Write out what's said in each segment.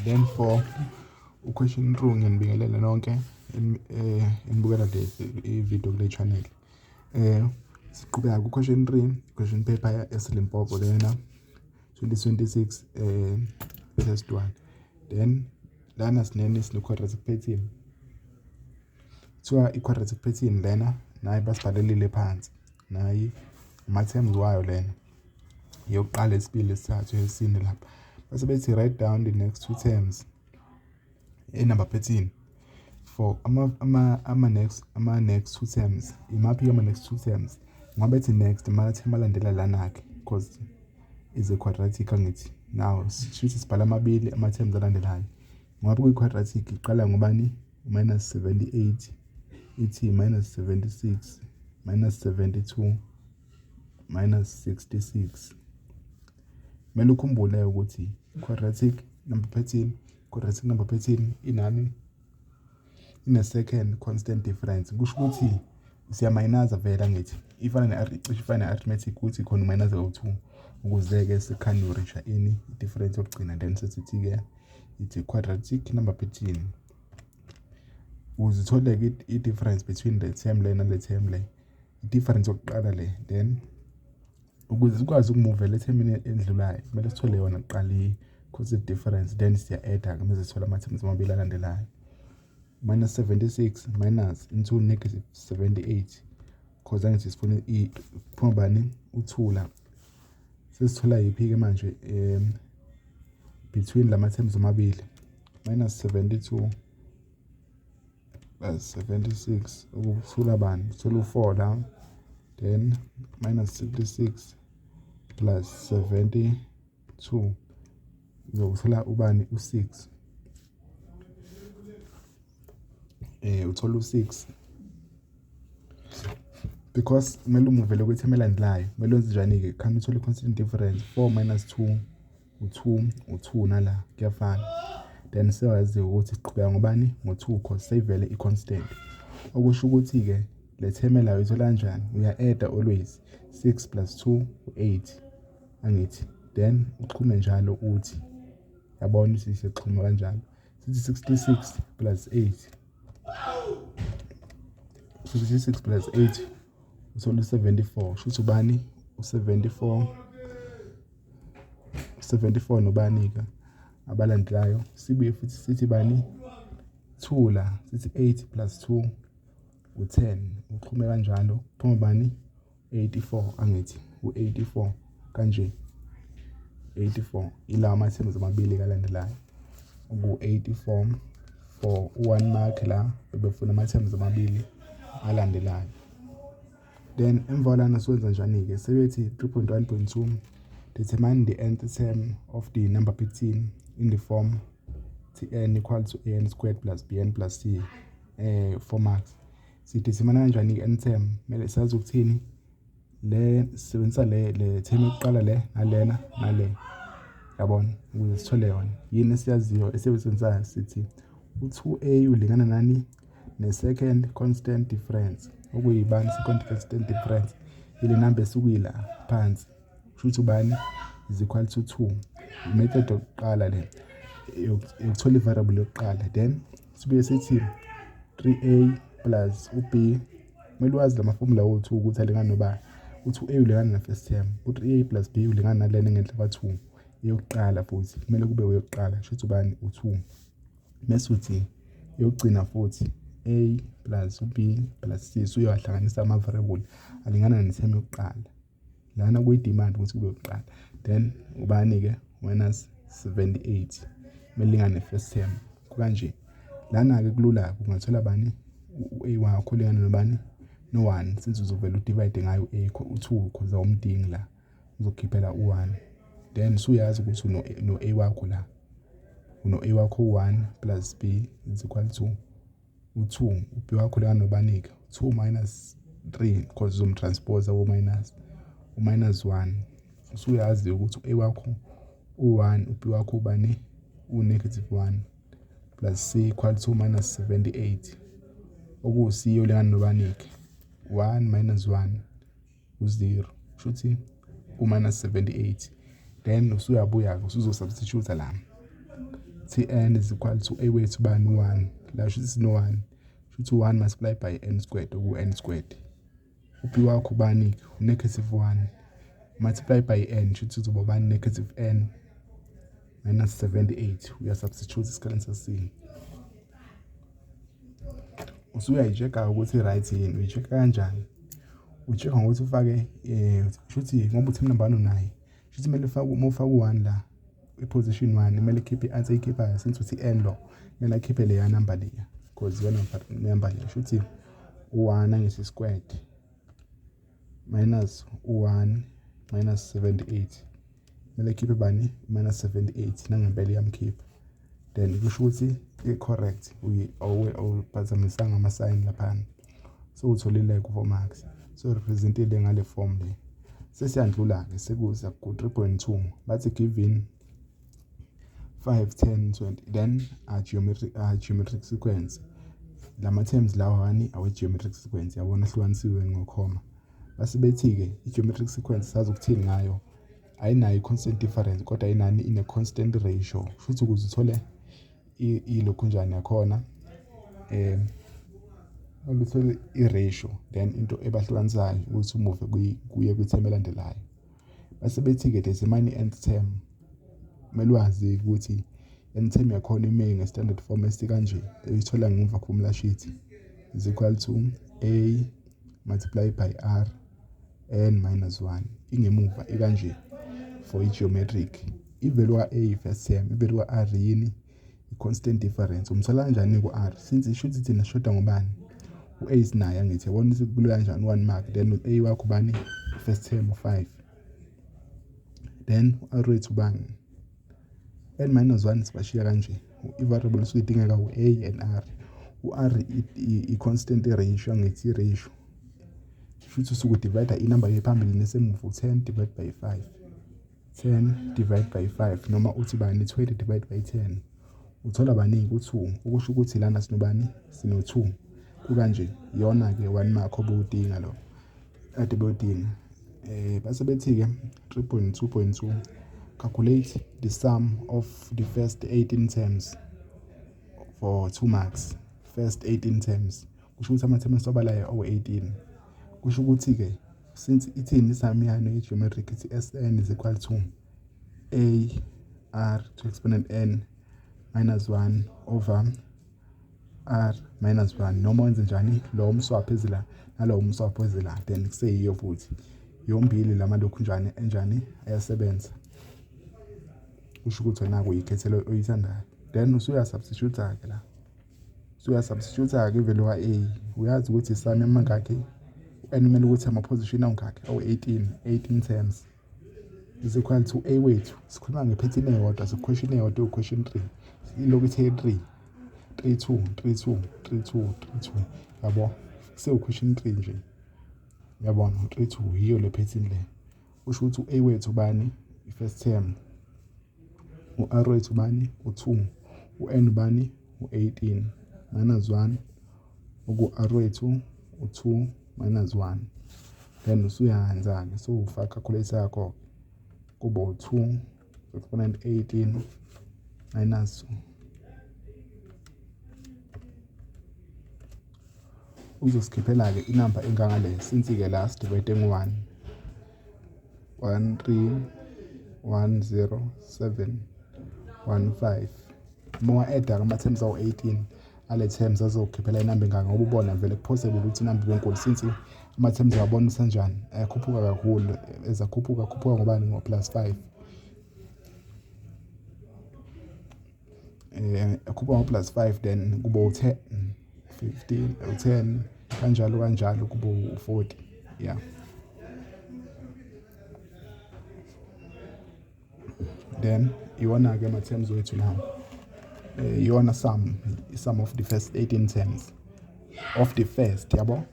Then for question 2 ngiyanibingelela nonke enibukela i-video kule channel. Siqhubeka ku-question 3, question paper yaseLimpopo lena 2026 test 1. Then lana sine-quadratic pattern. Kuthiwa i-quadratic pattern lena nayi basibhalelile phansi. Nayi ama-terms wayo lena. Yokuqala, esibili, esithathu, esine lapha. Base bethi write down the next two terms number 13 for next two terms. Imaphi ama-next two terms? Ngoba bethi next ama-term alandela lana-ke because is a quadratic angithi. Now shuthi sibhala amabili ama-terms alandelayo. Ngoba kwi-quadratic iqala ngobani? Minus 78, ithi minus 76, minus 72, minus 66. Kumele ukhumbule ukuthi quadratic number 13 inani ine-second constant difference. Kusho ukuthi siyamayinaza vela ngithi ifana ne-arithmetic ukuthi khona minus 2 ukuze-ke sikhane ureach ini difference yokugcina. Then sesithi-ke ithi quadratic number 13 uzithole-ke i-difference between the term le nale term le, i-difference yokuqala le. Then ukuze sikwazi ukumove le term endlulayo kumele sithole yona kuqala i-constant difference, then siya-add-a mase sithola ama-terms amabili alandelayo. Minus 76 minus into negative 78 because angithi sifuna iphuma bani u2 la. Sesithola yiphi-ke manje between lama terms amabili minus 72 plus 76 ukuthola bani sithola u4 la. Then minus 66 plus 72 uzothola ubani u6. Uthola u6 because kumele umuvele kwethema elandelayo. Kumele wenze njani-ke? Khani uthole i-constant difference 4 minus 2 u2 nala kuyafana. Then sewazi ukuthi siqhubeka ngobani? Ngo2 because sayivele i-constant. Okusho ukuthi-ke le term layo ithola kanjani? Uya-add always 6 plus 2 u8 angithi. Then uxhume njalo uthi yabona ukuthi sixhuma kanjalo. Sithi 66 plus 8 66 plus 8 uthola u74. Shuthi ubani? u74 nobani-ke abalandelayo. Sibuye futhi sithi bani? 2 la. Sithi 8 plus 2 u10. Uxhume kanjalo kuphuma bani? 84 angithi. U84 kanje 84 ilawa ama-terms amabili kalandelayo. Uku-84 for 1 mark la bebefuna ama-terms amabili alandelayo. Then emva lana siwenza njani-ke? Sebethi 3.1.2 determine the nth term of the number 15 in the form Tn equal to an squared plus bn plus c 4 marks. Sidetermine kanjani i-nth term? Mele sazi ukuthini? Le sebenzisa le term yokuqala le nalena nale. Yabona ukuze sithole yona. Yini esiyaziyo esisebenzayo sithi u2a ulingana nani? Ne-second constant difference. Okuyibani second constant difference? Ile number esukuyila phansi. Shuthi ubani? Is equal to 2. Method yokuqala le yokuthola i-variable yokuqala. Then sibuye sithi 3a plus ub. Kumele wazi la maformula wo2 ukuthi alingana nobani. U2a ulingana na-first term, u3a plus b ulingana nalena ngenhla ka2 yokuqala futhi kumele kube uyokuqala. Shuthi ubani? U2. Mase uthi yokugcina futhi a plus b plus c uyawahlanganisa ama-variable alingana ne-term yokuqala. Lana kuyi-demand ukuthi kube yokuqala. Then ubani-ke? Minus 78 kumele lingane ne-first term kanje. Lana-ke kulula ungathola bani? U-a wakho ulingana nobani? No1 since uzovela udivide ngayo u2 because awumdingi la uzokhiphela u1. Then suyazi ukuthi no-a wakho la uno-a wakho u1 plus b is equal to u2. U-b wakho ulingana nobani-ke? 2 minus 3 because uzomtranspose u-minus 1. Suyazi ukuthi u-a wakho u1, u-b wakho ubani? U-negative 1 plus c equal to minus 78. Okusi ulingana nobani-ke? 1 minus 1 u0. Shuthi u-minus 78. Then usuyabuya-ke usuzosubstitute la. Tn is equal to a wethu bani 1 la shuthi sino 1 shuthi 1 multiplied by n squared oku n squared uphi wakho bani -1 multiplied by n shuthi uzoba bani -n minus 78 uyasubstitute isikhaleni sesine usuyayichecka ukuthi right yini uyichecka kanjani uchecka ngokuthi ufake shuthi ngoba uthi nambano naye shuthi kumele ufake u1 la iposition 1 kumele keep i-answer ikhipha since uthi n lo kumele akhiphe leya number leya because yona number leya shuthi u1 angisi squared minus u1 minus 78 kumele keep bani minus 78 nangempela yamkhipha then kusho ukuthi i-correct awuphazamisanga ama-sign lapha so utholile ku-4 marks so representile ngale form le sesiyandlula-ke sekuza ku-3.2 bathi given 5 10 20 then geometric sequence lama terms lawa hani awe-geometric sequence yabona hlukanisiwe ngokhoma base bethi-ke i-geometric sequence sazokuthini ngayo ayinayo i-constant difference kodwa inani ine-constant ratio futhi ukuze uthole ilokhu njani yakhona uthole i-ratio then into ebahlukanisayo ukuthi umuve kuye kwithemu elandelayo base bethi-ke there's a many nth term kumele wazi ukuthi nth term yakhona ime nge-standard form esikanje uyithola ngemuva formula sheet is equal to a multiplied by r n minus 1 ingemuva ikanje for i-geometric i-value ka-a first term i-value ka-r yini i-constant difference umthola kanjani ku-r since ishuthi thina shoda ngobani u-a isinayo angithi yabona ukuthi kubulwa kanjani 1 mark then u-a wakho bani first term u5 then u-r wethu bani n minus 1 sibashiya kanje i-variable esuyidingeka u-a and r u-r i-constant ratio angithi i-ratio futhi usukudivide inumber yephambili nesemuva u10 divided by 5 10 divided by 5 noma uthi bani 20 divided by 10 uthola baningi u2 ukusho ukuthi lana sinobani sino2 kukanje yona ke 1 mark obudinga lo ade bodinga base bethi ke 3.2.2 calculate the sum of the first 18 terms for 2 marks first 18 terms kusho ukuthi ama-terms sobalayo awu18 kusho ukuthi ke since ithini isum yani i-geometric ithi Sn is equal to a r to exponent n minus 1 over r minus 1 noma wenze njani lo umswapho ezila nalo umswapho ezila then kuseyiyo futhi yombili lamalokhu njani enjani ayasebenza kusho ukuthi wena kuyikhethelo oyithandayo then usuya substitute ke la usuya substitute ke ivalue ka-a uyazi ukuthi isami emangakhi n kumele ukuthi ama-position awungakhi awu-18 terms is equal to a wethu sikhuluma ngephethini eyodwa question eyodwa question 3 ilokhu ithe 3 32 yabo question 3 nje yabona 32 yiyo le phethini le usho ukuthi a wethu bani i-first term u-r wethu bani u2 u-n bani u18 minus 1 uku-r wethu u2 minus 1 then usuyayenza-ke so ufaka calculator yakho kuba u2 exponent 18 minus uzosikhiphela-ke inamba engangale since-ke la sidivide ngu-1 13107115 uma wa-add-a ama-terms awu-18 ale terms azokhiphela inamba engaka ngoba ubona vele possible ukuthi inamba benkulu since ama-terms wabona sanjani ayakhuphuka kakhulu ezakhuphuka ngobani ngo-plus 5 akhuphuka ngo-plus 5 then kuba u-10 15 u-10 kanjalo kuba u-40 yeah then iwona-ke ama-terms wethu now iwona sum of the first 18 terms of the first yabo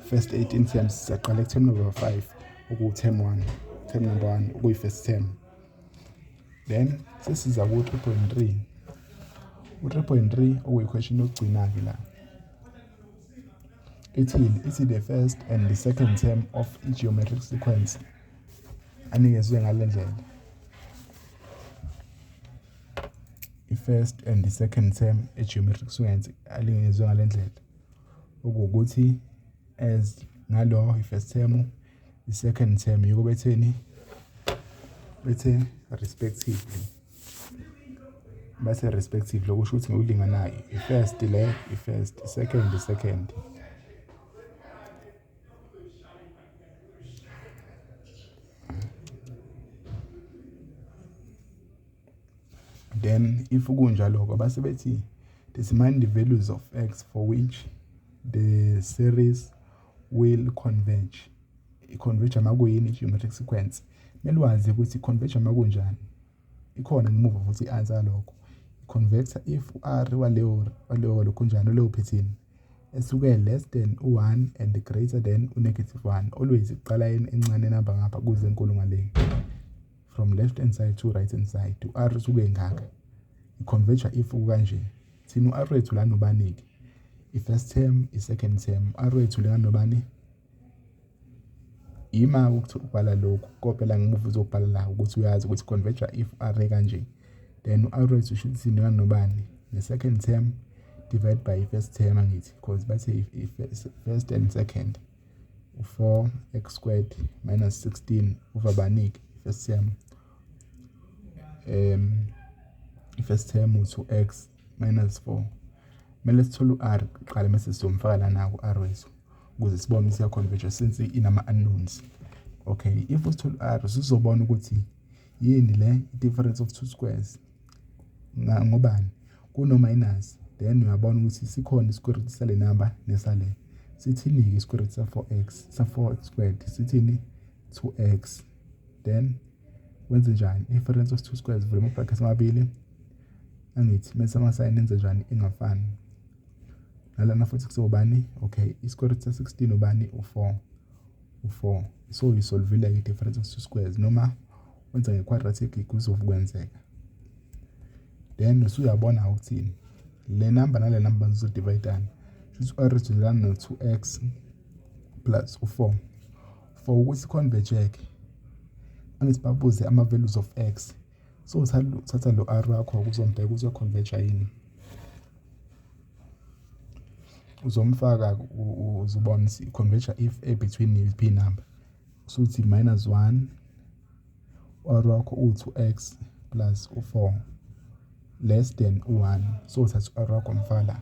first 18 terms siyaqala term number 5 term number 1 okuyi-first term then sesiza ku-3.3 u-3.3 okuyi-question yokugcina-ke la ithi the first and the second term of i-geometric sequence anikezwe ngale ndlela i-first and i-second term e-geometric sequence alingenzwe ngale ndlela. Ukuthi as ngalo i-first term, i-second term yiko bethe respectively. Base respectively okusho ukuthi ngokulinganayo. I-first le, i-first, i-second, i-second. Then if kunjalo base bethi determine the values of x for which the series will converge. I-converge amakuyini geometric sequence. Kumele wazi ukuthi i-converge amakunjani. Ikhona ngemuva futhi i-answer lokho. I-converge if u-r waleyo kunjani leyo pattern esuke less than u1 and greater than u-1. Always iqala encane number ngapha kuze enkulu ngale. From left hand side to right hand side. U-r usuke ngaka. I-converge if kanje. Thina u-r wethu lana ubanike. I-first term, i-second term. U-r wethu lana nobani? Ima ukuthi ubhala lokhu. Kopela ngemuva uzobhala la ukuthi uyazi ukuthi converge if r kanje. Then u-r wethu should sindana nobani? The second term divide by first term angithi because bathi first and second. 4x squared minus 16 over banike first term. First term u-2x minus 4. Mele sithole u-r qala mase sizomfaka lana ku-r wethu ukuze sibone ukuthi ya-converge since inama unknowns. Okay, if usithole u-r sizobona ukuthi yini le difference of two squares ngobani kuno minus. Then uyabona ukuthi sikhona i-square root sale number nesale. Sithini i-square root sa4x squared sithini 2x. Then wenze njani difference of two squares vula ama-brackets amabili angithi mase ama-sign enze njani ingafani. Nalana futhi kusobani okay i-square root sa16 ubani u4. So isolvile i-difference of two squares noma wenza nge-quadratic kuzokwenzeka. Then usuyabona ukuthini le number nale number zizodividana. Shothi u-r uzodelana no-2x plus u4 for ukuthi converge angithi babuze ama-values of x. So uthatha lo r wakho kuzombheka ukuthi uya-converge yini. Uzomfaka uzobona ukuthi i-converge if a between p number. Suthi -1 r wakho u2x plus u4 less than u1. So uthatha u-r wakho mfala.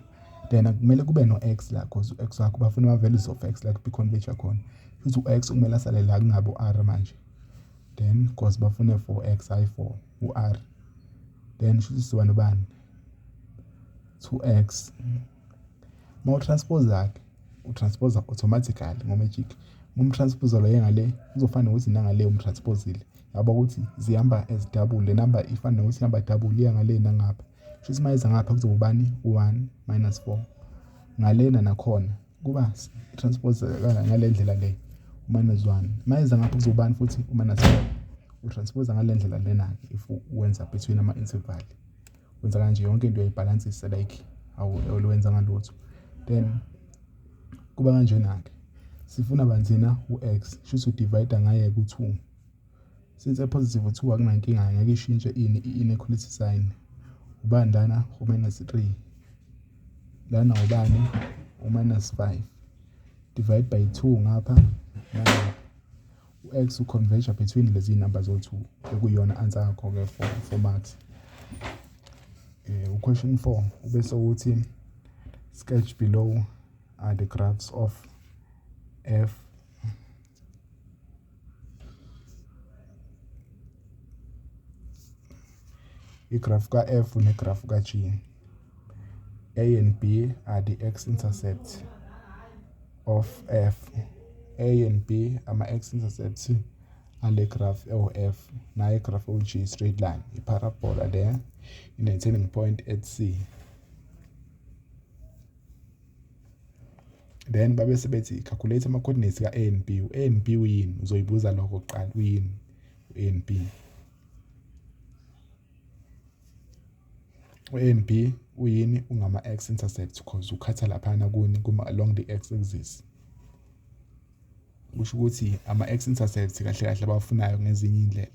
Then kumele kube no x la because u-x wakho bafuna ama-values of x la bi-converge khona. Futhi u-x kumele asale la kungabe u-r manje. Then because bafune 4x hayi 4 u-r. Then shuthi siba nobani 2x. Mawutranspose utranspose automatically ngomagic. Umtranspose lo yengale uzofana ukuthi nangale umtransposile. Yabo ukuthi zihamba as double le number ifana ukuthi ihamba double iya ngale nangapha. Shuthi mayiza ngapha kuzobani 1 minus 4. Ngalena nakhona kuba transpose ngale ndlela le -1. Mayiza ngapha kuzobani futhi -4. Utranspose ngale ndlela lena if wenza between ama interval. Wenza kanje yonke into uyayibalansisa like awuwenza ngalutho. Then kuba kanjena ke sifuna banzina u-x shuthi udivide ngaye ku2. Since a-positive 2 akunankinga ngeke ishintshe i-inequality sign. Ubani lana u-3 lana ubani u-5 divide by 2 ngapha nangapha. U-x uconverge between lezi numbers zo2 ekuyona answer yakho ke for maths. Question 4 ubese ukuthi sketch below are the graphs of f igraph ka f negraph ka g. A and B are the x-intercepts of f. A and B ama x-intercepts ale graph of naye graph of g straight line. I-parabola there in a turning point at C. Then babe sebethi calculate ama coordinates ka A and B. A and B uyini? Uzoyibuza lokho kuqala uyini A and B. A and B uyini ungama x-intercept because ukhatha laphana kuni kuma along the x-axis. Kusho ukuthi ama x-intercepts kahle kahle abafunayo ngezinye indlela.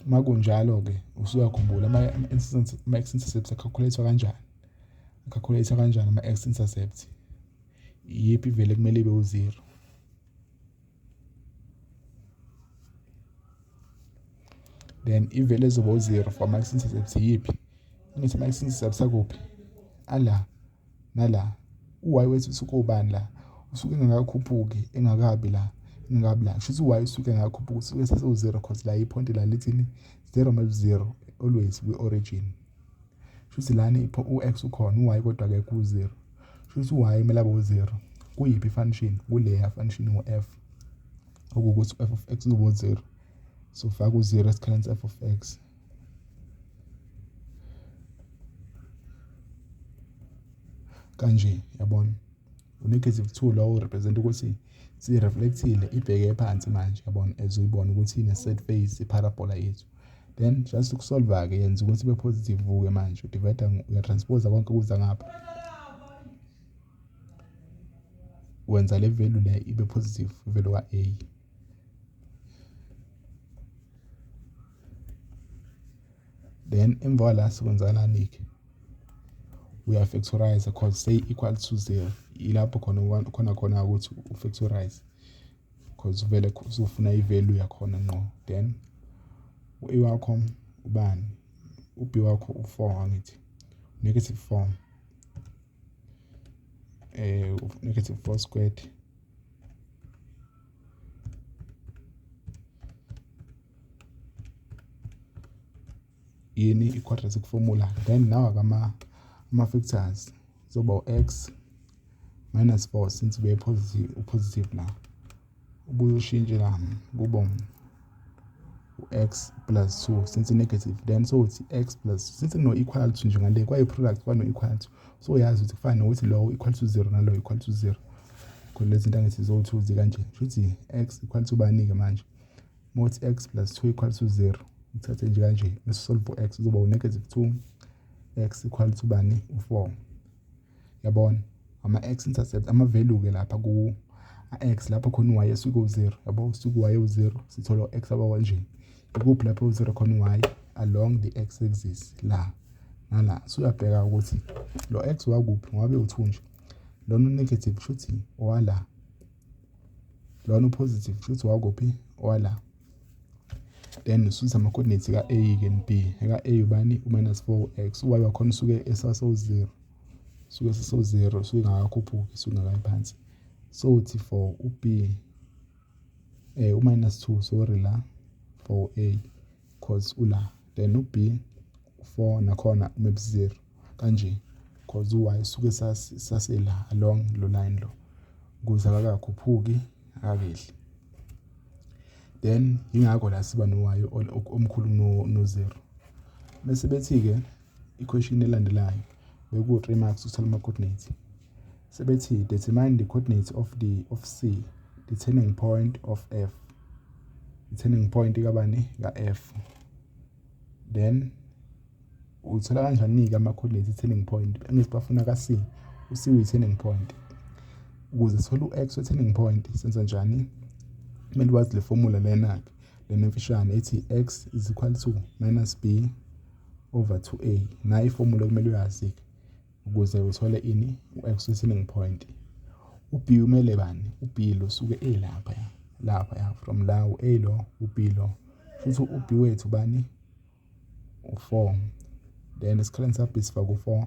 Makunjalo-ke usuyakhumbula ama-x-intercepts acalculate kanjani? Acalculate kanjani ama-x-intercepts? Iyiphi ivele kumele ibe u-0? Then ivele ezoba u-0 for ama-x-intercepts iyiphi? Ngithi ama-x-intercepts akuphi? Ala nala. U-y wethu usuke ubani la? Usuke engakakhuphuki, engakabi la. Kusho ukuthi u-y usuke engakakhuphuki, usuke sese-u-0 cause la iphonti la lithini? 0 minus 0 always kwi-origin. Kusho ukuthi lana u-x ukhona, u-y kodwa akekho u-0. Kusho ukuthi u-y kumele abe u-0. Kuyiphi i-function? Kuleya function ngu-f. Okuwukuthi u-f of x uzoba u-0. So faka u-0 esikhaleni se-f of x. Kanje yabona. U-negative 2 lo represent ukuthi si-reflectile ibheke phansi manje yabona as uyibona ukuthi ine-set phase i-parabola yethu. Then just ukusolve-ke yenza ukuthi ibe positive-ke manje udivide uyatranspose konke kuza ngapha. Wenza le value le ibe positive value ka-a. Then emva la sikwenzakalani-ke? Uyafactorize because say equal to 0. Ilapho khona ukuthi ufactorize because vele uzofuna i-value yakhona ngqo. Then u-a wakho ubani? U-b wakho u-4 angithi. Negative 4. Negative 4 squared yini i-quadratic formula. Then nawa ama-factors zoba u-x minus 4 since ube positive la. Ubuye ushintshe la kuba u-x plus 2 since negative. Then so uthi x plus since no-equal to njengale kwayi-product kwano-equal to. So uyazi ukuthi kufana nokuthi lo equal to 0 nalo equal to 0. Khona lezi zinto angithi zo-2 zikanje. Futhi x equal to bani-ke manje? Mothi x plus 2 equal to 0. Uthathe nje kanje bese solve x uzoba u-negative 2 x equal to bani? U-4. Yabona? Ama-x-intercept ama-value-ke lapha ku-x lapho khona u-y esuke u-0. Yabo usuke u-y u-0 sithola u-x aba kanje. Ikuphi lapho u-0 khona u-y along the x-axis la nala. Usuyabheka ukuthi lo x wakuphi ngabe u-2 nje. Lona u-negative kushuthi owala. Lona u-positive kushuthi wakuphi? Owala. Then ususe ama-coordinates ka-a-ke n-b. Eka-a ubani? U-minus 4x. U-y wakhona usuke esase-0. Suke sese-0 suke ngakakhuphuki suke ngakayi phansi. So uthi for u-b u-minus 2 sorry la for a cause ula. Then u-b 4 nakhona maybe 0 kanje cause u-y suke sasela along lo line lo ukuze akakakhuphuki akakehli. Then ingakho la siba no-y omkhulu no-0. Bese bethi-ke i-question elandelayo beku-3 marks uthola ama-coordinates. Sebethi determine the coordinates of C, the turning point of F. I-turning point kabani? Ka-F. Then uthola kanjani-ke ama-coordinates i-turning point? Angithi bafuna ka-C. U-C uyi-turning point. Ukuze sithole u-x we-turning point senza njani? Kumele wazi le formula lena-ke lena emfishane ethi x is equal to minus b over 2a. Nayo iformula kumele uyazi-ke ukuze uthole ini? U-x we-turning point. U-b umele bani? U-b lo suke lapha from la u-a lo u-b lo. Futhi u-b wethu bani? U-4. Then esikhaleni sa-b sifaka u-4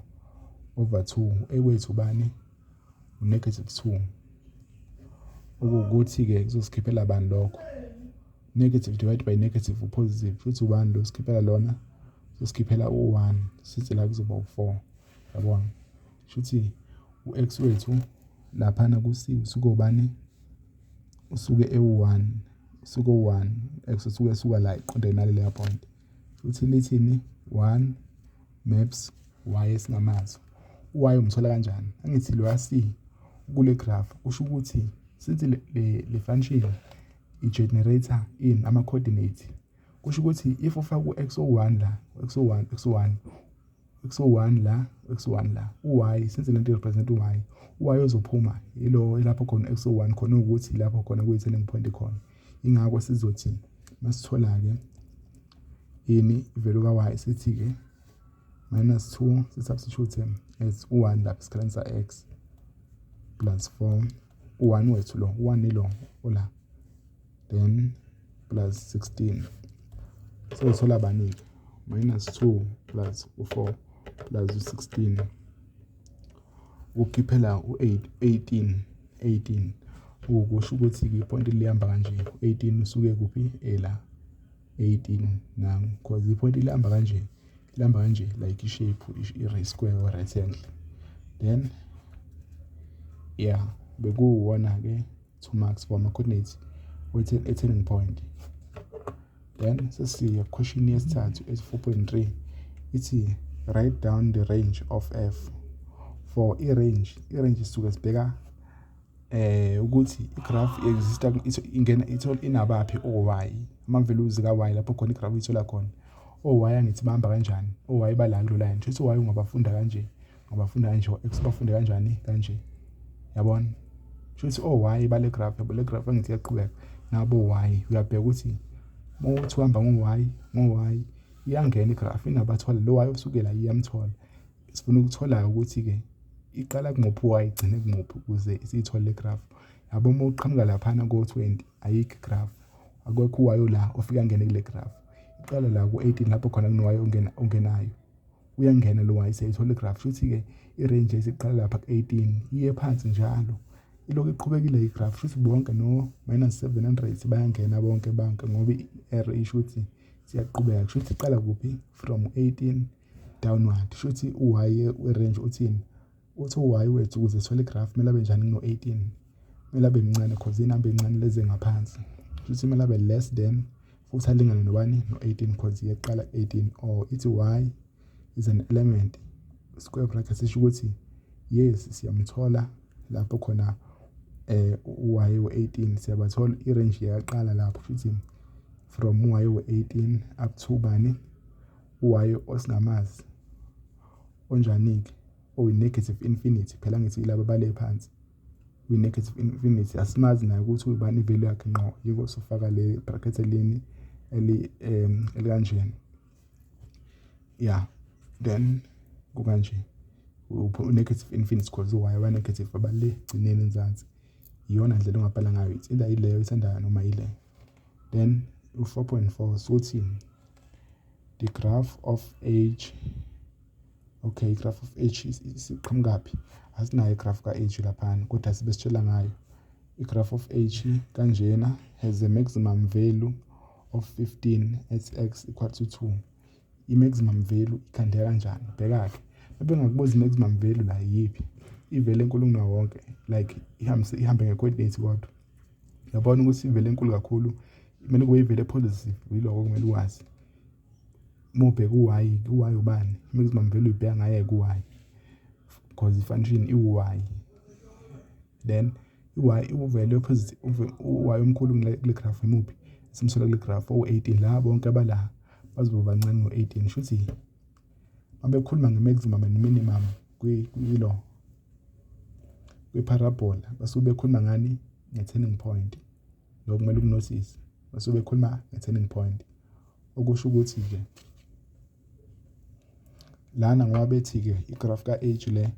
over 2. U-a wethu bani? U-negative 2. Ukuthi-ke kuzosikhiphela bani lokho? Negative divided by negative u-positive. Futhi ubani lo sikhiphela lona? Kuzosikhiphela u-1. Sithi la kuzoba u-4. Yabona? Shuthi u-x wethu laphana ku-c usuke ubani? Usuke ewu-1. Usuke u-1. X usuke esuka la iqonde naleya point. Futhi lithini? 1 maps y esingamazo. U-y umthola kanjani? Angithi lo ka-c kule graph usho ukuthi since le function i-generator in ama-coordinates. Kusho ukuthi if ufaka u-x01 la, x01 la, u-y since lento represent u-y, u-y ozophuma yilo lapho khona x01 khona ukuthi lapho khona kuyi-turning point khona. Ingakho sizothi masithola-ke ini value ka-y sithi-ke minus 2 si-substitute as u1 lapha sikhalanisa x plus 4 u1 wethu lo u1 nilo ola then plus 16 so sola bani-ke minus 2 plus u4 plus u16 ukukhiphela u18 ukusho ukuthi-ke ipoint lihamba kanje u18 usuke kuphi la 18 nangu because ipoint lihamba kanje like ishape i-ray square or rectangle then yeah bekuwona-ke 2 marks for ama-coordinates we-turning point. Then sesiya question yesithathu 4.3 ithi write down the range of f for i-range isuke sibheka ukuthi i-graph exista ingena inabaphi o-y ama-values ka-y lapho khona i-graph ithola khona o-y angithi bahamba kanjani o-y bala kulo line kusho o-y ungabafunda kanje o-x bafunde kanjani kanje yabona kusho ukuthi o-y bale graph le graph angithi iyaqhubeka nabo y uyabheka ukuthi mawuthi uhamba ngo-y iyangena i-graph inabathola lo y osukela iyamthola sifuna ukuthola ukuthi-ke iqala kumuphi y igcine kumuphi ukuze siyithole le graph yabo uma uqhamuka laphana ko-20 ayikho i-graph akwekho u-y la ofika ngene kule graph iqala la ku-18 lapho khona kuno-y ongenayo uyangena lo y seyithola i-graph futhi-ke i-range esiqala lapha ku-18 iye phansi njalo ilokhu iqhubekile i-graph futhi bonke no-minus 700 bayangena bonke ngoba i-r isho ukuthi siyaqhubeka futhi iqala kuphi from 18 downward futhi u-y we-range uthini uthi u-y wethu ukuze sithole i-graph kumele abe njani kuno-18 kumele abe mncane because inamba encane lezi ngaphansi futhi kumele abe less than futhi alingane nobani no-18 because iyeqala 18 or ithi y is an element square bracket sisho ukuthi yes siyamthola lapho khona u-y we-18 siyabathola i-range iyaqala lapho futhi from y we-18 up to bani u-y osingamazi onjanike oyi-negative infinity phela ngithi ilaba bale phansi uyi-negative infinity asimazi naye ukuthi uyibani ivalue yakhe ngqo yiko sofaka le bracket elini elikanjena yeah then kukanje u-negative infinity because u-y wa-negative abale gcineni enzansi iyona ndlela ongabhala ngayo it's either ileyo ithandayo noma ile then u-4.4 suthi the graph of h okay i-graph of h isiqhamukaphi asinayo i-graph ka-h laphana kodwa sibe sitshela ngayo i-graph of h kanjena has a maximum value of 15 at x equal to 2 i-maximum value ikhandeka kanjani bheka-ke bengakubuza i-maximum value la yiphi ivele enkulu kunawo wonke like ihambe nge-coordinates kodwa yabona ukuthi ivele enkulu kakhulu kumele kube ivele positive yiloko kumele uwazi mobheka u-y ubani maximum value ibheka ngaye ku-y because i-function i-y then i-y uvele positive u-y omkhulu kule graph imuphi simsola kule graph o-18 la bonke abala bazoba bancane ngo-18 futhi mabekhuluma nge-maximum and minimum kwilo kwi-parabola basuke bekhuluma ngani nge-turning point lokho kumele ukunotice basuke bekhuluma nge-turning point okusho ukuthi-ke lana ngoba bethi-ke i-graph ka-h le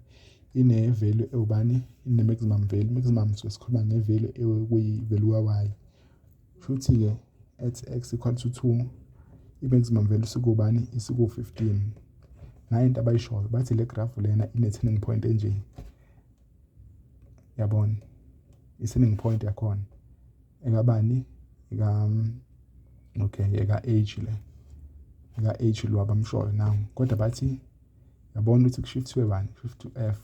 ine-value ewubani ine-maximum value sikhuluma nge-value ekuyi-value ka-y futhi-ke at x equal to 2 i-maximum value isikubani isiku-15 nayo into abayishoyo bathi le graph lena ine-turning point enje yabona i-turning point yakhona engabani eka-h le eka-h lo abamshoyo nawo kodwa bathi yabona ukuthi kushiftwe bani shift to f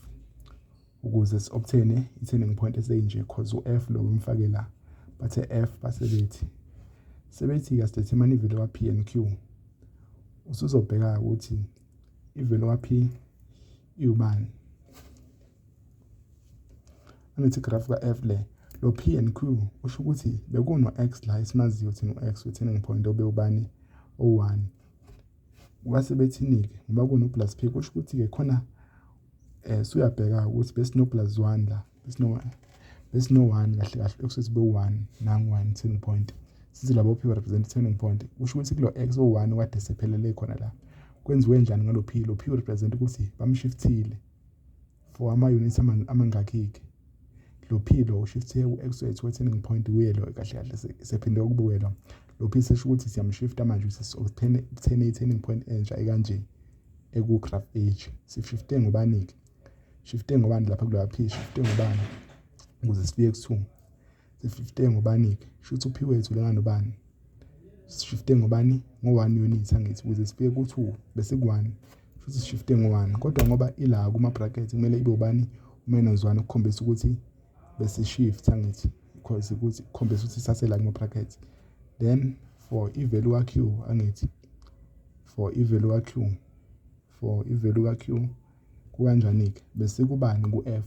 ukuze si-obtain i-turning point eseyinje because u-f lo umfake la bathe f sebethi-ke sidetermine i-value ka-p and q usuzobheka ukuthi i-value ka-p iwubani angithi graph ka-f le lo p and q usho ukuthi bekuno-x la esimaziyo thina u-x we-turning point obe ubani o1 kwase bethini-ke ngoba kuno-plus p kusho ukuthi-ke khona suyabheka ukuthi besino-plus 1 la besino-1 kahle kahle ekusuthi be-1 nangu-1 turning point sithi labo p represent turning point kusho ukuthi kulo x o1 kade sephelele khona la kwenziwe njani ngalo p lo p represent ukuthi bamshiftile for ama-units amangakhi-ke lo p lo ushifte u-x wethu we-turning point kuye lo kahle kahle sephinde kubuye lo p sesho ukuthi siyamshifta manje kuthene i-turning point entsha ekanje eku-graph h sishifte ngobani-ke shifte ngobani lapha kuloya p shifte ngobani ukuze sifike ku-2 sishifte ngobani-ke shuthi u-p wethu lenganobani sishifte ngobani ngo-1 unit angithi ukuze sifike ku-2 bese ku-1 futhi sishifte ngo-1 kodwa ngoba ila kuma-bracket kumele ibe ubani u-1 ukukhombisa ukuthi bese shift angithi because ukuthi ukukhombisa ukuthi sasela kuma-bracket then for i-value ka-q angithi for i-value ka-q kukanjani-ke bese kubani ku-f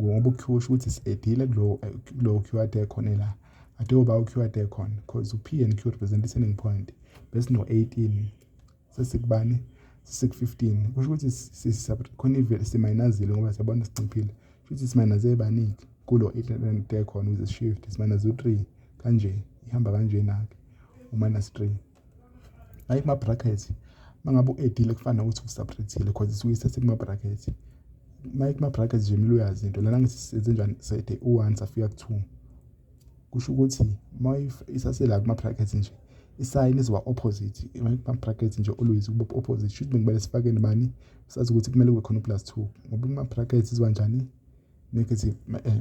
ngoba u-q usho ukuthi si-edile kulo q ade khona la ade uba u-q ade khona because u-p and q represent i-turning point bese no-18 sesikubani sesiku-15 kusho ukuthi khona ivele siminazile ngoba siyabona sinciphile futhi siminaze baningi kulo 8 ade khona ukuze shift siminaze u-3 kanje ihamba kanjena-ke u-3 hayi kuma-bracket mangabe u-edile kufana ukuthi usubtractile because isuke isesekuma-bracket kuma-bracket nje kumele uyazi into lana ngithi senze njani sethe u-1 safika ku-2 kusho ukuthi ma isasela kuma-bracket nje i-sign izoba opposite kuma-bracket nje always kuba opposite should kumele sifake nibani sazi ukuthi kumele kube khona u+2 ngoba kuma-bracket izoba njani negative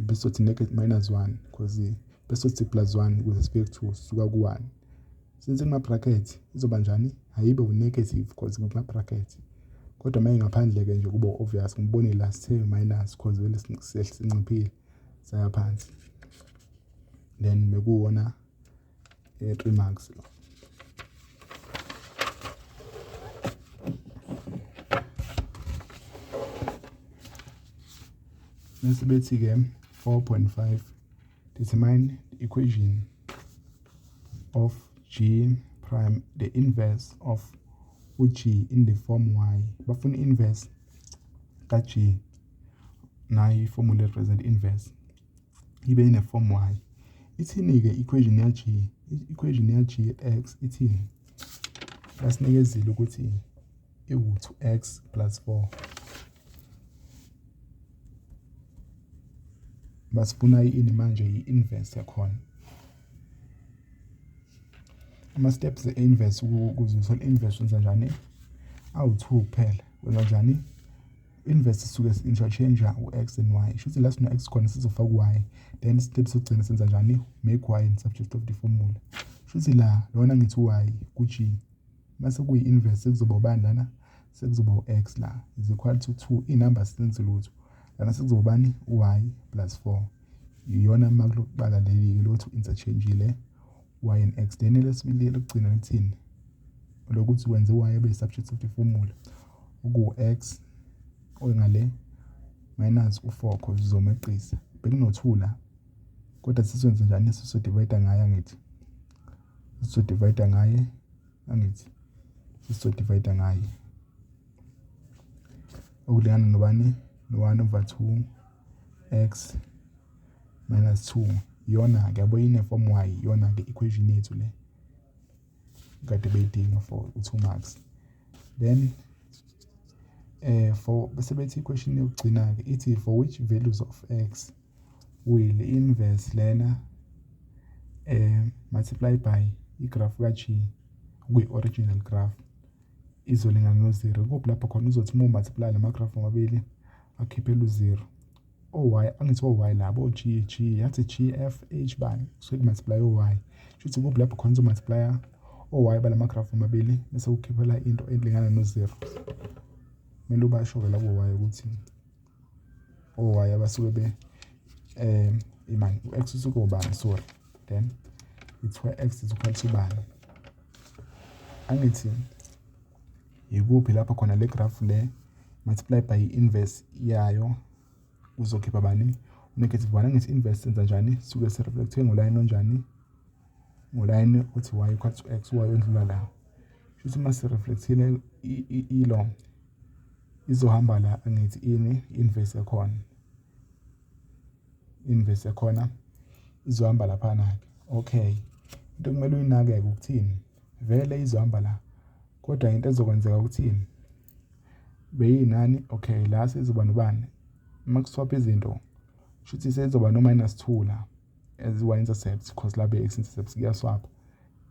bese sothi -1 because bese sothi +1 ukuze sifike ku-2 sisuka ku-1 since kuma-bracket izoba njani ayibe u-negative because kuma-bracket kodwa maye ngaphandle-ke nje kuba obvious ngibone la sithe minus because vele sinciphile saya phansi then bekuwona 3 marks lo bese bethi-ke 4.5 determine the equation of g prime the inverse of u-g in the form y bafuna inverse ka-g nayo i-formula represent inverse ibe ine form y ithini-ke equation ya g x ithini basinikezile ukuthi iwu-2x plus 4 basifuna ini manje i-inverse yakhona ama-steps e-inverse ukuze uthole inverse wenza njani awu-2 kuphela wenza njani inverse isuke interchange u-x and y shuthi la sino-x khona sizofaka u-y then step sokugcina senza njani make y in subject of the formula shuthi la lona ngithi u-y ku-g mase kuyi-inverse sekuzoba ubani lana sekuzoba u-x la is equal to 2 iy'number silenze lutho lana sekuzoba ubani u-y plus 4 iyona mark lokubala leli lokuthi interchangeile y and x then lesibili lokugcina lithini lokuthi wenze y abe subject of the formula uku-x oyingale minus u4 cause uzomeqisa bekuno2 la kodwa siswenze njani sisodivide ngaye angithi sisodivide ngaye angithi sisodivide ngaye okulingana nobani no1/2 x minus 2 yona ke yabo ine form y yona ke equation yethu le kade beyidinga for u2 marks then for bese bethi equation yokugcina ke ithi for which values of x will inverse lena multiply by igraph ka-g kuyi-original graph izolingana no-0 kuphi lapho khona uzothi uma multiply lama-graph amabili akhiphele u-0 o-y angithi o-y labo g yathi g f h bani kusuke multiply o-y shuthi kuphi lapho khona uzomultiplya o-y balama-graph amabili bese ukhiphela into elingana no-0 kumele ubasho-ke labo o-y ukuthi o-y abasuke be imani u-x usuke ubani sorry then ithiwa x is equal to bani angithi yikuphi lapho khona le graph le multiply by inverse yayo uzokhipha bani negative 1 angithi inverse senza njani suke sireflectwe ngoline onjani ngoline uthi y equal to x y ondlula la futhi mase reflectile ilo izohamba la angithi ini inverse yakhona izohamba lapha na okay into kumele uyinake ukuthini vele izohamba la kodwa into ezokwenzeka ukuthini beyinani okay la sizoba nobani makuswap izinto shuthi sezoba no -2 la as y-intercept because la be-x-intercept kuyaswap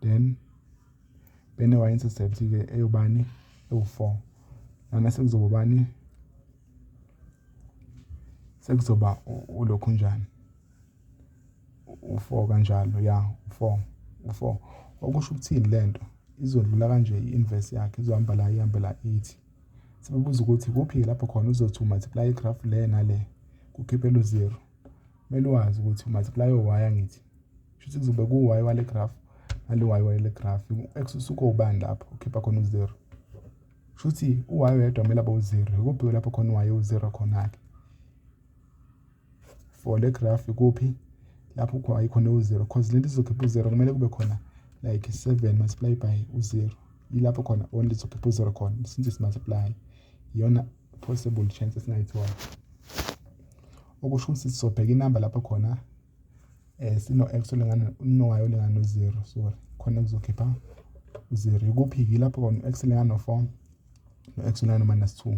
then bene y-intercept ke eyobani ewu4 lana sekuzoba bani sekuzoba ulokhu njani u4 kanjalo ya u4 okusho ukuthini lento izodlula kanje i-inverse yakhe izohamba la ihambe la 80 sibubuza ukuthi kuphi lapho khona uzothi multiply igraph le nale kukhiphela u0 kumele wazi ukuthi multiply y angithi shuthi kuzobe ku y wale graph nale y wale graph x usuke ubani lapho ukhipha khona u0 shuthi u-y wedwa kumele abe u0 kuphi lapho khona y u0 khona ke for le graph kuphi lapho kwa ikhona u0 because lento izokhipha u0 kumele kube khona like 7 multiply by u0 ilapho khona only izokhipha u0 khona since multiply iyona possible chance esingayithola okusho ukuthi sizobheka inamba lapho khona sino x olingana no y olingana no0 sorry khona kuzokhipha u0 kuphi ilapho khona x olingana no4 no x olingana no -2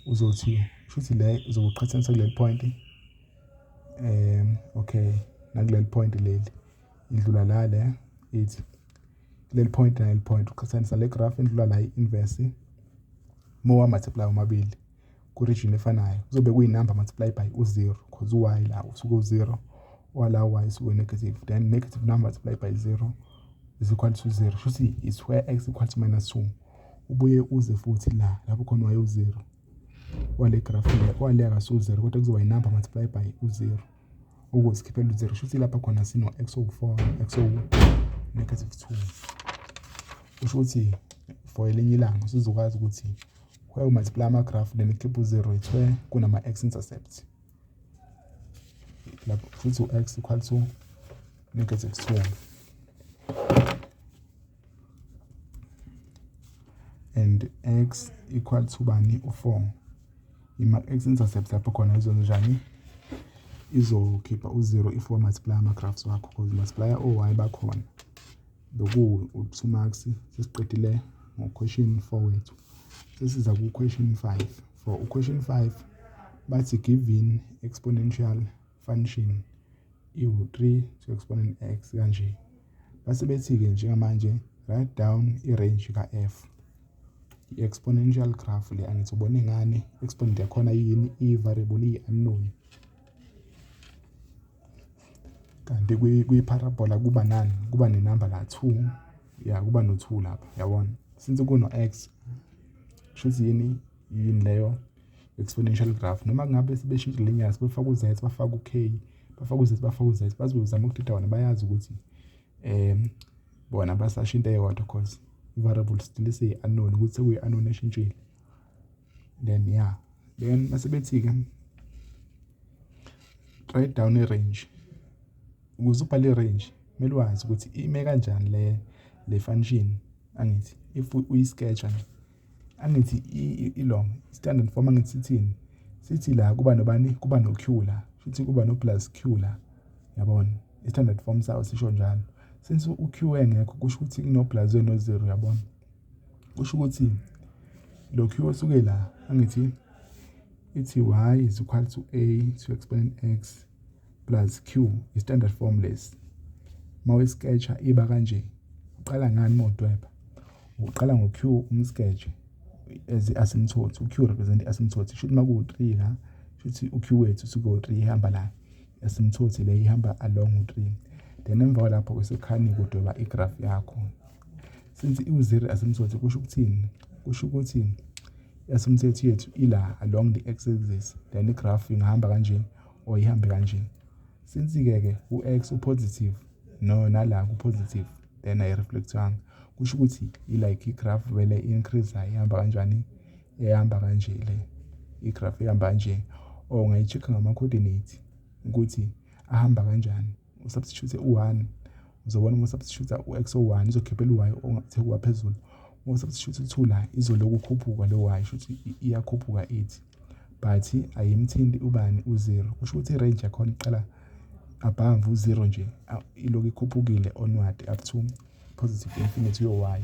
uzothi shuthi le uzoqhathanisa kuleli point okay nakuleli point leli idlula la le ithi leli point na leli point uqhathanisa le graph indlula la i-inverse more multiply omabili ku region efanayo kuzobe kuyinamba multiply by u0 because y la usuke u0 wala y usuke negative then negative number multiply by 0 is equal to 0 shuthi is where x equal to -2 ubuye uze futhi la lapho khona y u0 wale graph le wale akasu0 kodwa kuzoba inamba multiply by u0 ukusikhiphela u0 shuthi lapha khona sino x o4 x o -2 kusho ukuthi for elinye ilanga sizokwazi ukuthi where we multiply ama graph then ikhipha u0 it's where kunama x-intercept lapho futhi u-x equal to -2 and x equal to bani u4 ima x-intercept lapho khona izonjani izokhipha u0 if we multiply ama graphs wakho because multiplier o-y bakhona beku u2 marks sesiqedile ngo question 4 wethu sesiza ku question 5 for question 5 bathi given exponential function iu3 to exponent x kanje base bethi ke njengamanje write down i-range ka f i-exponential graph le angithi ubone ngani exponent yakhona yini i-variable i-unknown kanti kwi-parabola kuba nani kuba nenamba la 2 ya kuba no2 lapha yabona since kuno x shuthi yini leyo exponential graph noma ngabe sibeshintsha linear sibefaka u-z bafaka u-k bafaka u-z bafaka u-z bazozama ukuthetha wona bayazi ukuthi bona basashintsha eyodwa because variable still is-unknown ukuthi sekuyi-unknown eshintshile then yeah then masebethi ke write down i-range ukuze ubhale i-range kumele wazi ukuthi ime kanjani le function angithi if uyi-sketch angithi ilong standard form angithi sithini sithi la kuba nobani kuba no q la futhi kuba no plus q la yabona i-standard form sawo sisho njalo since u-q engekho kusho ukuthi kuno plus no 0 yabona kusho ukuthi lo q osuke la angithi ithi y is equal to a to exponent x plus q i-standard form less mawe-sketcha iba kanje uqala ngani modweba uqala ngo-q umsketch as i-asymptote u-q represent i-asymptote shuthi maku-3 la shuthi u-q wethu usuke u3 ihamba la i-asymptote le ihamba along u3 then emva lapho kwesekhanika udweba igraph yakho since i-0 asymptote kusho ukuthini kusho ukuthi i-asymptote yethu ila along the x-axis then igraph ingahamba kanje or ihambe kanje since ke u-x u-positive no nala ku-positive then ayi-reflectwanga kusho ukuthi i-like i-graph vele i-increase ihamba kanjani ehamba kanje le i-graph ihamba kanje or ungayi-check ngama-coordinate ukuthi ahamba kanjani usubstitute u1 uzobona uma substitute u-x o1 izokhiphela u-y ongathe kuwa phezulu uma substitute u2 la izoloku khuphuka lo y shuthi iyakhuphuka ithi but ayimthindi ubani u0 kusho ukuthi i-range yakhona iqala above u0 nje ilokhu ikhuphukile onward up to positive infinity yo-y.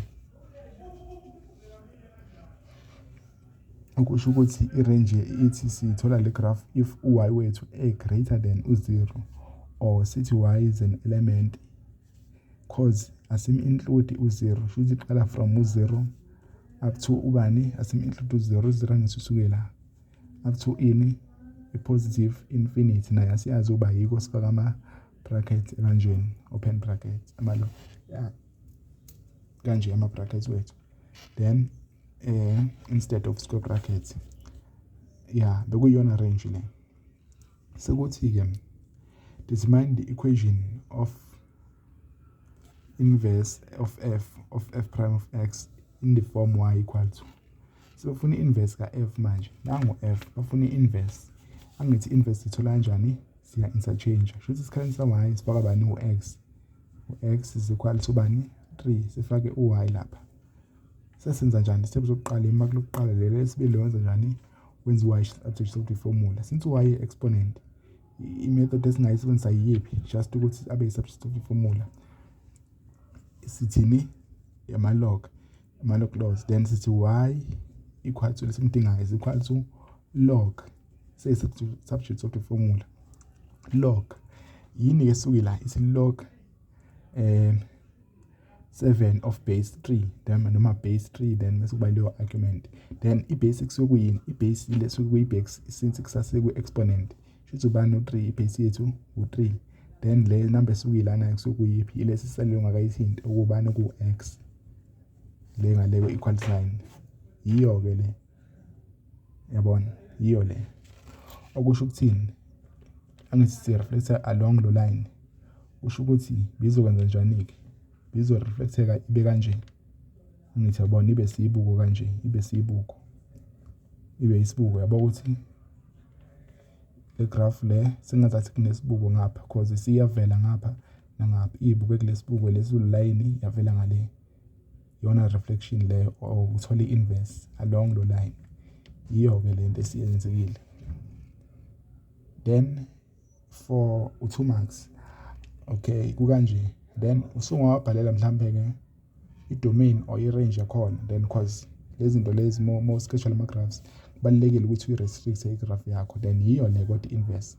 Okusho ukuthi irange ithi sithola le graph if u-y wethu greater than u0 or sithi y is an element cause asim-include u0, should iqala from u0 up to ubani, asim-include u0 angisisukela up to ini i-positive infinity, naye asiyazi uba yiko sifaka ama-brackets kanjeni, open brackets amalo kanje ama-brackets wethu, then instead of square brackets. Bekuyiyona range le. Sekuthi-ke determine the equation of inverse of f prime of x in the form y equal to. Sifuna i-inverse ka-f manje. Nangu f bafuna i-inverse. Angithi inverse ithola kanjani? Siya interchange. Shuthi isikhaleni sa-y sifaka bani u-x. U-x is equal to bani? 3. Sifake u-y lapha. Sesenza njani? Step zokuqala imaki lokuqala leli lesibili wenza njani? Wenza y substitute formula. Since y exponent, i-method esingayisebenzisa yiyiphi? Just ukuthi abe yi-substitute formula. Sithini? Ama-log laws. Then sithi y equal to lesimdingayo is equal to log. Substitute formula. Log. Yini ke suki la? Isi log 7 of base 3. Then noma base 3 then bese kuba leyo argument. Then i-basic sokuyini? I-base ile sokuyi-base since kusase ku-exponent. Shuthi ubani u3 i-base yethu u3. Then le number esukuyilana kusukuyiphi? Ile sisaleyo ngakayithinta ukubani ku-x. Le ngaleyo equal sign. Yiyo ke le. Yabona? Yiyo le. Okusho ukuthini? Angithi si-reflector along lo line. Kusho ukuthi bizokwenza njani-ke? Bizo-reflecteka ibe kanje. Angithi yabona ibe siyibuko kanje. Ibe siyibuko. Ibe isibuko. Yabo ukuthi le graph le singazathi kunesibuko ngapha because siyavela ngapha nangapha. Ibuke kulesibuko lesiline yavela ngale. Yona reflection le uthola i-inverse along lo line. Yiyo ke lento esiyenzekile. Then for u2 marks, okay, kukanje. Then usungawabhalela mhlambe ke i-domain or i-range yakhona. Then because lezi zinto lezi more schedule ama-graphs kubalulekile ukuthi uyi-restrict i-graph yakho. Then yiyo le kodwa inverse.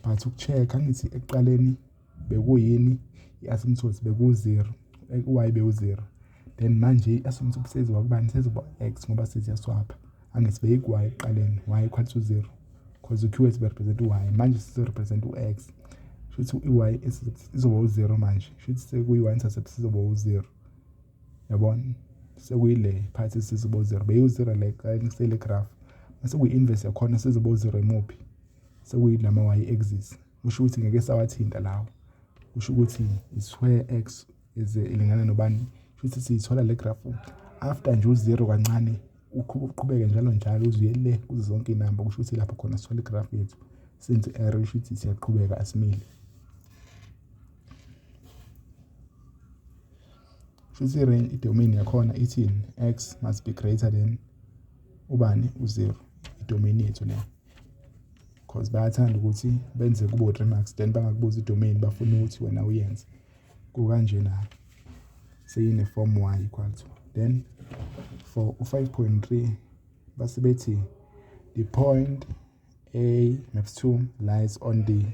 But ukucheck angithi ekuqaleni bekuyini i-asymptote beku-0, y beku-0. Then manje i-asymptote seziwa kubani? Seziwa x ngoba seziyaswapha. Angithi beyiku-y ekuqaleni, y equal to 0. Because u-q wethu represent u-y. Manje sizo-represent u-x. Shuthi i-y izoba u-0 manje. Shuthi sekuyi-y intercept sizoba u-0. Yabona? Sekuyile part sizoba u-0. Beyi-u-0 le ekuqaleni kusele graph. Mase kuyi-inverse yakhona sizoba u-0 emuphi? Sekuyilama y-axis. Kusho ukuthi ngeke sawathinta lawo. Kusho ukuthi is-where x is ilingana nobani? Shuthi siyithola le graph after nje u-0 kancane uqhubeke njalo uze uye le kuzo zonke inamba. Kusho ukuthi lapho khona sithola igraph yethu. Senze error shuthi siyaqhubeka asimile. Shuthi i-range i-domain yakhona ithini? X must be greater than ubani? U0. I-domain yethu le. Because bayathanda ukuthi benze kube u3 marks then bangakubuza i-domain bafuna ukuthi wena uyenze. Kukanje na. Seyine form y equal to. Then for u5.3 basibethi the point A maps 2 lies on the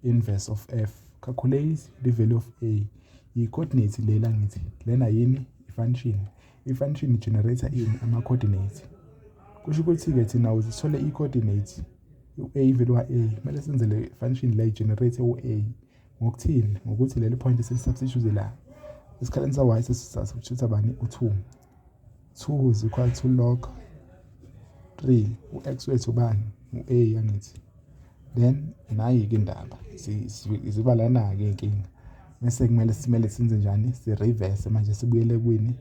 inverse of f. Calculate the value of A. I-coordinate lela ngithi lena yini? I-function. I-function generator ini? Ama-coordinate. Kusho ukuthi ke thina uzithole i-coordinate u-a value wa-a kumele senze le function la i-generate u-a ngokuthini? Ngokuthi leli point seli-substitute la esikhaleni sa-y sesi-substitute bani? U2. 2 is equal to log 3. U-x wethu bani? U-a yangithi. Then nayi-ke indaba ziba lana-ke inkinga. Mese kumele senze njani? Si-reverse manje sibuyele kwini?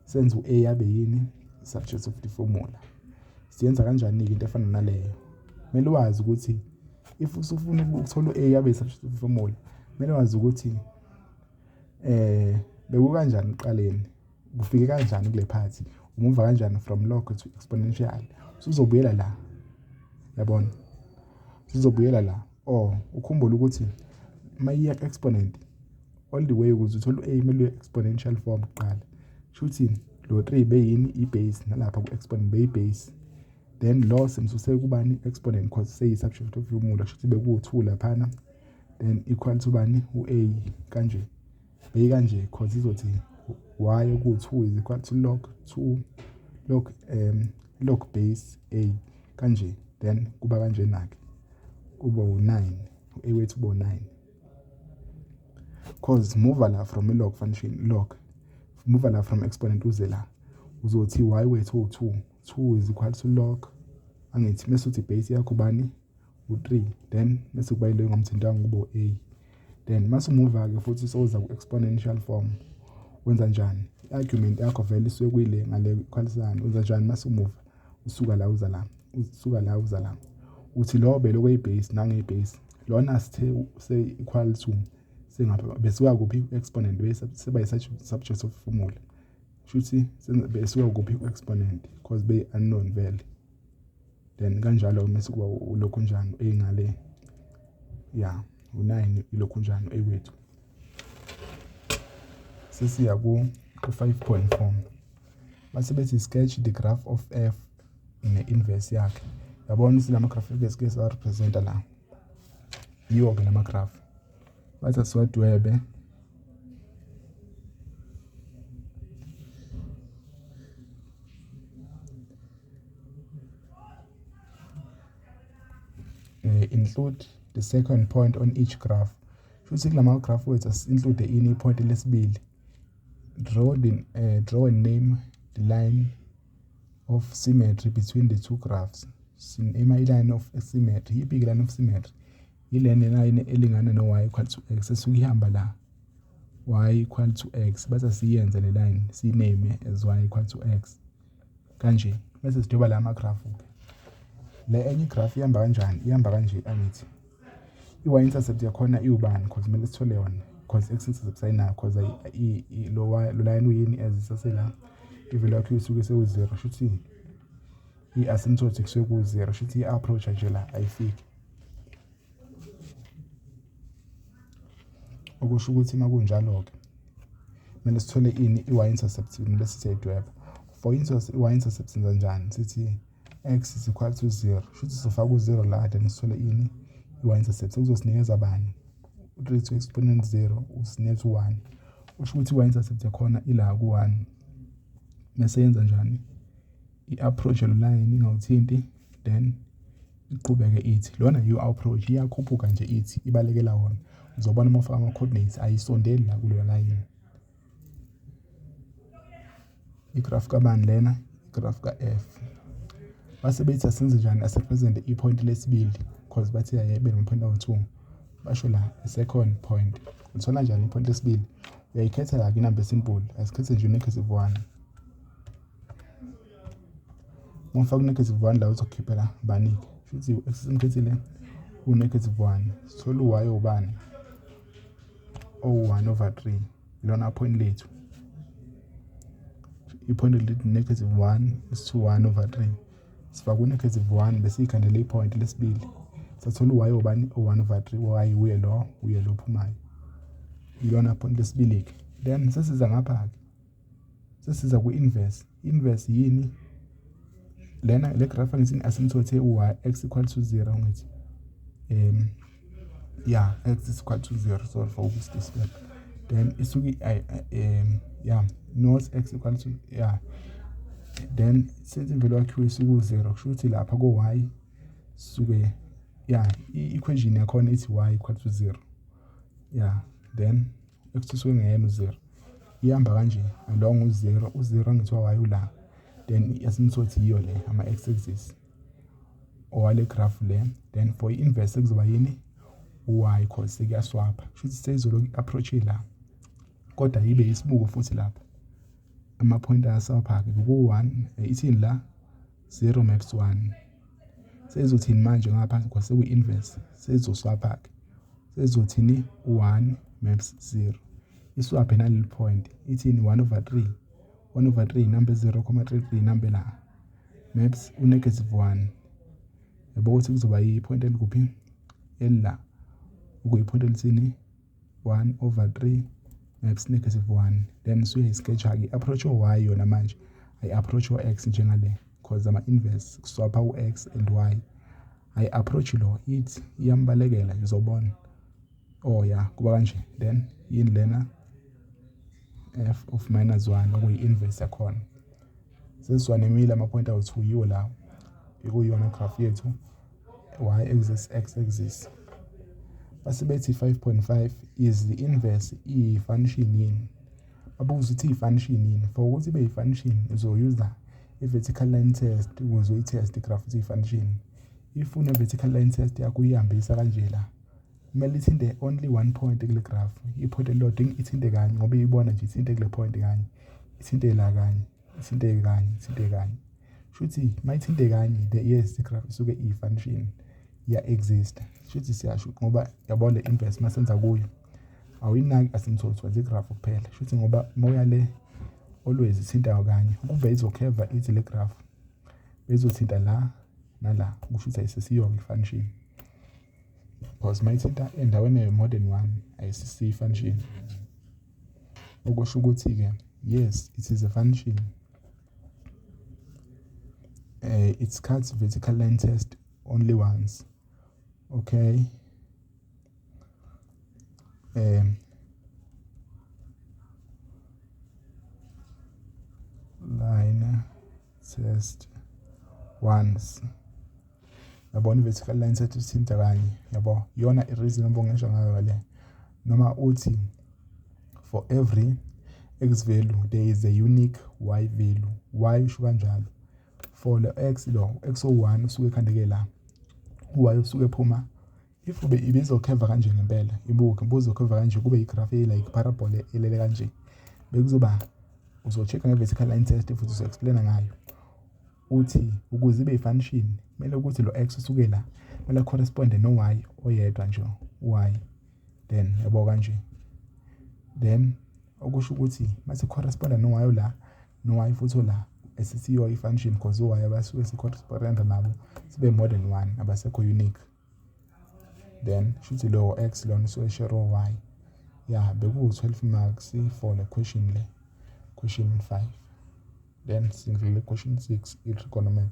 Senze u-a yabe yini? Substitute of the formula. Siyenza kanjani-ke into efana naleyo? Kumele wazi ukuthi if usufuna ukuthola u-a yabe yi-substitute formula, kumele wazi ukuthi bekukanjani ekuqaleni, kufike kanjani kule part, umuva kanjani from log to exponential. Usuzobuyela la. Yabona? Usuzobuyela la. Ukhumbule ukuthi mayiya ku-exponent all the way ukuze uthole u-a kumele exponential form kuqala. Shuthi lo 3 beyini i-base nalapha ku-exponent beyi-base. Then lo simsuse kubani exponent cause seyi-subtract of formula shuthi beku-2 laphana. Then equal to bani u-a kanje. Beyi kanje cause izothi y ku-2 is equal to log base a kanje. Then kuba kanje nakhe kuba u9 u-a wethu kuba u9 cause move la from log function log move la from exponent uze la uzothi y wethu u2 is equal to log angithi mesuthi base yakho bani u3 then mase kuba ile ngomthintanga kuba a. Then mase move ke futhi soza ku-exponential form wenza njani i-argument yakho vele isuke kuyile ngale equalisana wenza njani mase move usuka la uza la uthi lo beloko yi-base nange-base lona sithe se-equal to sengapha besuka kuphi exponent bese seba subject of formula shuthi besuka kuphi ku-exponent because be unknown vele. Then kanjalo mase kuba ulokhu njani engale u9 ilokhu njani ewethu. Sesiya ku-5.4 base bethi sketch the graph of f ne-inverse yakhe. Yabona isilama graph ke sa representa la yiwo ke lama graph bathi siwadwebe include the second point on each graph. Shuthi kulama graph wethu include ini point lesibili. Draw and name the line of symmetry between the two graphs. Sinema line of symmetry ibheke line of symmetry ilene line elingana no y equal to x esukihamba la y equal to x bese siyenze le line siname as y equal to x kanje bese sidweba la ama graph ke. Le enye graph ihamba kanjani ihamba kanje angithi i-y intercept yakhona iubani because kumele sithole yona because x intercept sayinayo because lo line uyini as sasela i-value yakho isuke sewu0 shuthi i-asymptotic kusuke ku0 shuthi i-approach nje la ayifiki. Okusho ukuthi makunjalo ke kumele sithole ini i-y intercept bese siyayidweba. For instance i-y intercept senza njani sithi x is equal to 0 shuthi sifaka u0 la then sithole ini i-y intercept sekuzosinikeza bani u3 to exponent 0 usinet 1 usho ukuthi i-y intercept yakhona ila ku1 mase yenza njani i-approach lo line ingawuthinti then iqhubeke ithi lona i-approach iyakhuphuka nje ithi ibalekela wona uzobona uma ufaka ama coordinates ayisondeli la kulo line. I-graph kabani lena i-graph ka-f base bethi asenze njani asepresent i-point lesibili because bathi ayebe no-point awu2 basho la second point uthola njani i-point lesibili uyayikhetha la inamba simple asikhethe nje -1 mufaka -1 la uzokhiphela bani futhi esimkhethile u-1 sithola u-y ubani o1/3 lona point lethu i-point lethu -1 is 1/3 sifaka u-1 bese ikhandela i-point lesibili sathola u-y ubani o1/3 y uye lo phumayo ilona point lesibili ke. Then sesiza ngapha ke sesiza ku-inverse. Inverse yini lena le graph ngithi asymptote u-y x equal to 0 ngithi x is equal to 0 sorry for this step. Then isuki not x equal to then since imvelo yakho isuku 0 kusho ukuthi lapha ko y suke i-equation yakhona ithi y equal to 0 then x isuke ngeyena u0 ihamba kanje along u0 ngithiwa y ula then asymptote iyo le ama x axis owale graph le. Then for i-inverse kuzoba yini y cause sekuyaswapha kusho ukuthi seyizoloku approach la kodwa yibe isibuko futhi lapha ama point aswapha ke ku1 ithini la 0 maps 1 seyizothini manje ngapha because seku-inverse seyizoswapha ke seyizothini 1 maps 0 iswaphe naleli point ithini 1/3 number 0.33 number la maps u-1 yabo ukuthi kuzoba yi-point elikuphi elila ukuyi-point elithini 1/3 max -1. Then suyayi-sketch-ke i-approach y yona manje ayi-approach x njengale because ama-inverse swapha u-x and y. Ayi-approach lo ithi iyambalekela uzobona. Kuba kanje. Then yini lena f of -1 okuyi-inverse yakhona. Sesiwanemile ama-point awu-2 yiwo lawo. Ikuyona graph yethu y-axis, x-axis. Base bethi 5.5 is the inverse iyi-function yini. Babuza ukuthi iyi-function yini. For ukuthi ibe yi-function uzoyuza i-vertical line test ukuze uyi-test i-graph ukuthi iyi-function. If une-vertical line test yakho uyihambisa kanje la, kumele ithinte only one point kule graph. I-point elilodwa ithinte kanye ngoba iyibona nje ithinte kule point kanye. Ithinte la kanye, ithinte kanye, ithinte kanye. Shuthi mayithinte kanye yes i-graph isuke iyi-function iya-exist. Shuthi siyasho ngoba yabo le inverse masenza kuyo awuyinaki asymptotes wenza i-graph kuphela. Shuthi ngoba moya le always ithinta kanye ukube izokheva ithi le graph bezothinta la nala kusho ukuthi ayisesiyo i-function. Because mayithinta endaweni more than one ayisisiyo i-function. Okusho ukuthi-ke yes it is a function. It cuts vertical line test only once. Okay. Line test once. Yabona i-vertical line test ithinta kanye. Yabo yona i-reason obongesho ngayo le. Noma uthi for every x value there is a unique y value. Y usho kanjalo. For the x x01 usuke ekhandeke la. Y usuke ephuma. If ube ibizokheva kanje ngempela, ibuzokheva kanje kube i-graph like parabole elele kanje. Bekuzoba uzo-check nge-vertical line test futhi uzo-explain ngayo. Uthi ukuze ibe i-function kumele ukuthi lo x usuke la kumele correspond no-y oyedwa nje y. Then yabo kanje. Then okusho ukuthi mase correspond no-y la no-y futhi la esisiyo i-function because u-y abasuke si-correspond nabo sibe more than one abasekho unique. Then shuthi lo x lona usuke share y. Beku-12 marks for le question le. Question 5. Then singidlule question 6 i-trigonometry.